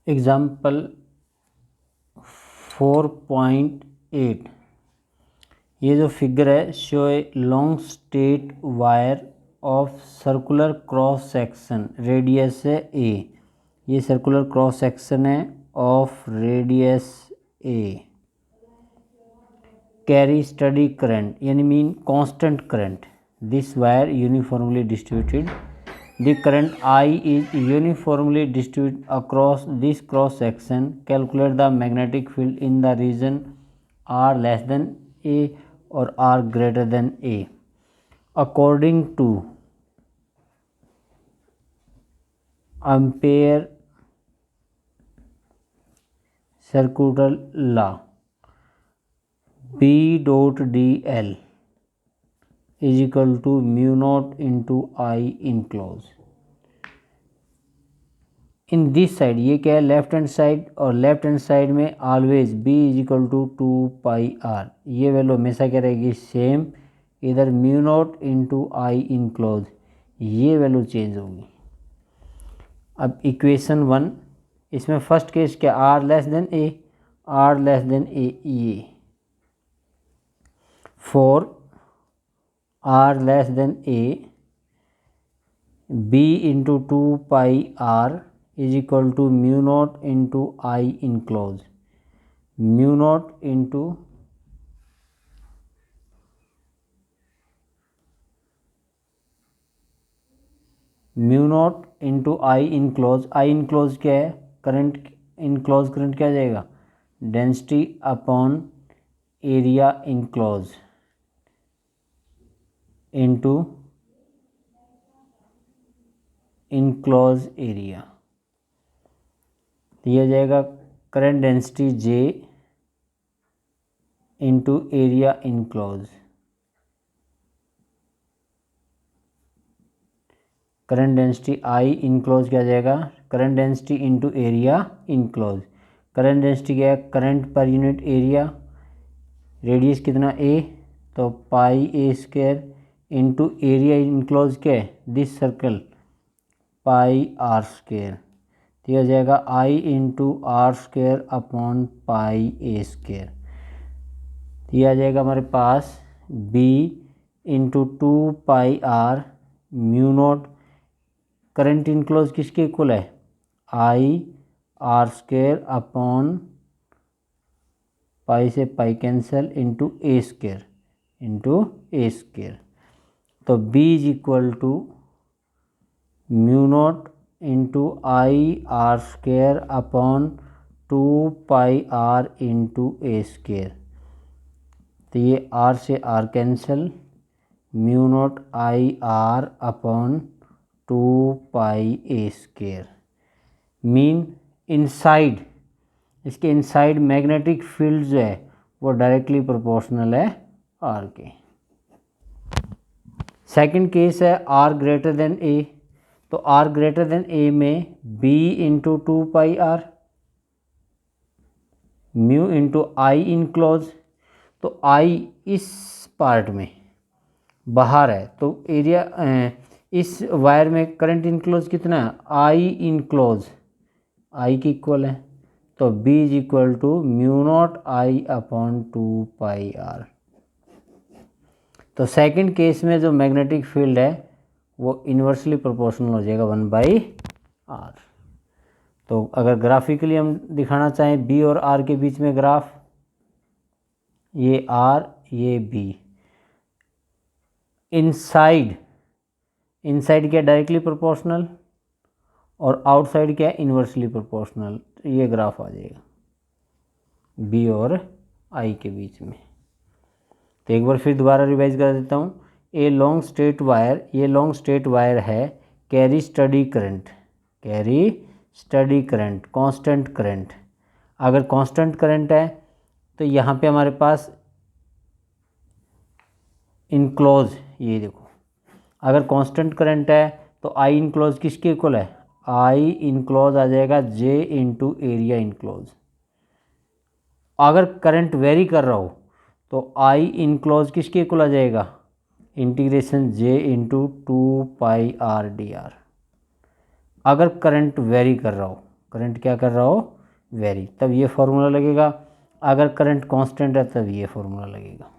Example 4.8, ये जो figure है show a long straight wire of circular cross section, radius है ए। ये सर्कुलर क्रॉस सेक्शन है of radius A, carry steady current यानी mean constant current, this wire uniformly distributed, the current I is uniformly distributed across this cross section, calculate the magnetic field in the region R less than A or R greater than A according to Ampere circular law, B dot dl is equal to mu naught into I enclosed। In this side ये क्या है, left hand side, और left hand side में always b is equal to 2πr, ये value हमेशा क्या रहेगी, same. इधर mu naught into I enclose, ये वैल्यू चेंज होगी। अब इक्वेशन 1, इसमें फर्स्ट केस क्या, r less than a, r less than a, ये for r less than a, b into 2πr is equal to mu naught into I enclose, mu naught into I enclose. I enclose क्या है, current, enclose current क्या आ जाएगा, density upon area enclose into enclose area, दिया जाएगा current density J into area enclose, current density I enclose क्या आ जाएगा, current density into area enclose. Current density क्या है, current per unit area, radius कितना A, तो पाई A square into area enclose क्या है, this circle, pi R square, दिया जाएगा I into R square upon pi A square, दिया जाएगा हमारे पास B into 2πr mu naught, current enclose किसके इक्वल है, I R square upon pi से pi cancel into A square, तो B is equal to mu naught into I R square upon 2πr into A square, तो ये R से R cancel, mu naught I R upon 2πA square. Mean inside, इसके inside magnetic field जो है वो directly proportional है R के। Second case है R ग्रेटर देन A, तो R ग्रेटर देन A में B into 2πr mu into I enclose, तो I इस पार्ट में बाहर है, तो एरिया इस वायर में करंट इनक्लोज कितना है, I इनक्लोज, I की इक्वल है, तो B is equal to mu naught I upon 2πr। तो सेकंड केस में जो मैग्नेटिक फील्ड है वो इन्वर्सली प्रोपोर्शनल हो जाएगा 1/r। तो अगर ग्राफिकली हम दिखाना चाहें B और R के बीच में ग्राफ, ये R ये B, इनसाइड क्या डायरेक्टली प्रोपोर्शनल और आउटसाइड क्या इन्वर्सली प्रोपोर्शनल, तो ये ग्राफ आ जाएगा B और I के बीच में। तो एक बार फिर दोबारा रिवाइज कर देता हूँ, ए लॉन्ग स्ट्रेट वायर, ये लॉन्ग स्ट्रेट वायर है, carry steady current, constant current. अगर कांस्टेंट करंट है तो यहाँ पे हमारे पास इनक्लोज, ये देखो, अगर कांस्टेंट करंट है तो आई इनक्लोज किसके इक्वल है, आई इनक्लोज आ जाएगा J इंटू एरिया इनक्लोज। अगर करंट वेरी कर रहा हो तो आई इनक्लोज किसके इक्वल आ जाएगा, integration J into 2πr dr। अगर करंट वेरी कर रहा हो, करंट क्या कर रहा हो, वेरी, तब ये फॉर्मूला लगेगा। अगर करंट कांस्टेंट है तब ये फॉर्मूला लगेगा।